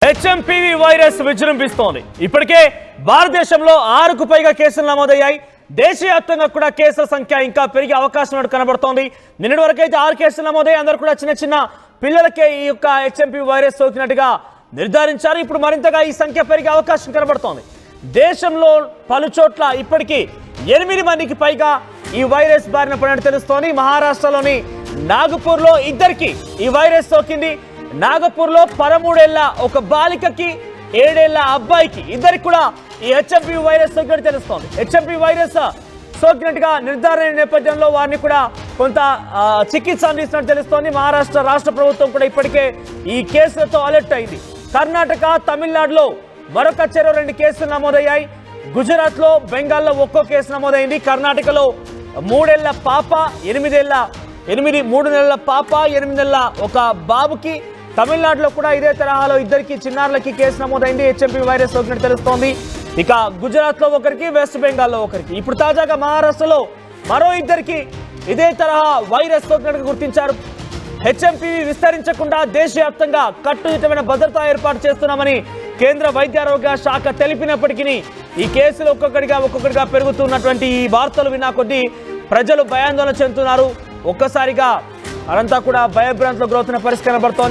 HMPV virus విజృంభిస్తోంది. ఇప్పటికే భారతదేశంలో 6కు పైగా కేసులు నమోదయ్యాయి. దేశవ్యాప్తంగా కూడా కేసుల సంఖ్య ఇంకా పెరిగే అవకాశం కనబడుతోంది. నిన్నటి వరకు అయితే 6 కేసులు నమోదయ్యాయి. అందరూ కూడా చిన్న చిన్న పిల్లలకే ఈ యొక్క హెచ్ఎంపీవీ వైరస్ సోకినట్టుగా నిర్ధారించారు. ఇప్పుడు మరింతగా ఈ సంఖ్య పెరిగే అవకాశం కనబడుతోంది. దేశంలో పలు చోట్ల ఇప్పటికీ 8 మందికి పైగా ఈ వైరస్ బారిన పడినట్టు తెలుస్తోంది. మహారాష్ట్రలోని నాగపూర్లో 2కి ఈ వైరస్ సోకింది. నాగపూర్లో 13 ఏళ్ల ఒక బాలికకి 7 ఏళ్ల అబ్బాయికి 2రికి కూడా ఈ హెచ్ఎంపీవీ వైరస్ సోకినట్టు తెలుస్తోంది. హెచ్ఎంపీవీ వైరస్ సోకినట్టుగా నిర్ధారణ నేపథ్యంలో వారిని కూడా కొంత చికిత్స అందిస్తున్నట్టు తెలుస్తోంది. మహారాష్ట్ర రాష్ట్ర ప్రభుత్వం కూడా ఇప్పటికే ఈ కేసులతో అలర్ట్ అయింది. కర్ణాటక, తమిళనాడులో మరొక 2 కేసులు నమోదయ్యాయి. గుజరాత్లో, బెంగాల్లో ఒక్కో కేసు నమోదైంది. కర్ణాటకలో 3 ఏళ్ల పాప, 3 నెలల పాప, 8 నెలల ఒక బాబుకి, తమిళనాడులో కూడా ఇదే తరహాలో 2కి చిన్నారులకి కేసు నమోదైంది. హెచ్ఎంపీవీ వైరస్ సోకినట్టు తెలుస్తోంది. ఇక గుజరాత్లో 1కి, వెస్ట్ బెంగాల్లో 1కి, ఇప్పుడు తాజాగా మహారాష్ట్రలో మరో 2కి ఇదే తరహా వైరస్ సోకినట్టుగా గుర్తించారు. హెచ్ఎంపీవీ విస్తరించకుండా దేశవ్యాప్తంగా కట్టుదిట్టమైన భద్రతా ఏర్పాటు చేస్తున్నామని కేంద్ర వైద్యారోగ్య శాఖ తెలిపినప్పటికీ ఈ కేసులు ఒక్కొక్కటిగా పెరుగుతున్నటువంటి ఈ వార్తలు విన్నా కొద్దీ ప్రజలు భయాందోళన చెందుతున్నారు. ఒక్కసారిగా అదంతా కూడా భయభ్రాంతులకు గురవుతున్న పరిస్థితి కనబడుతోంది.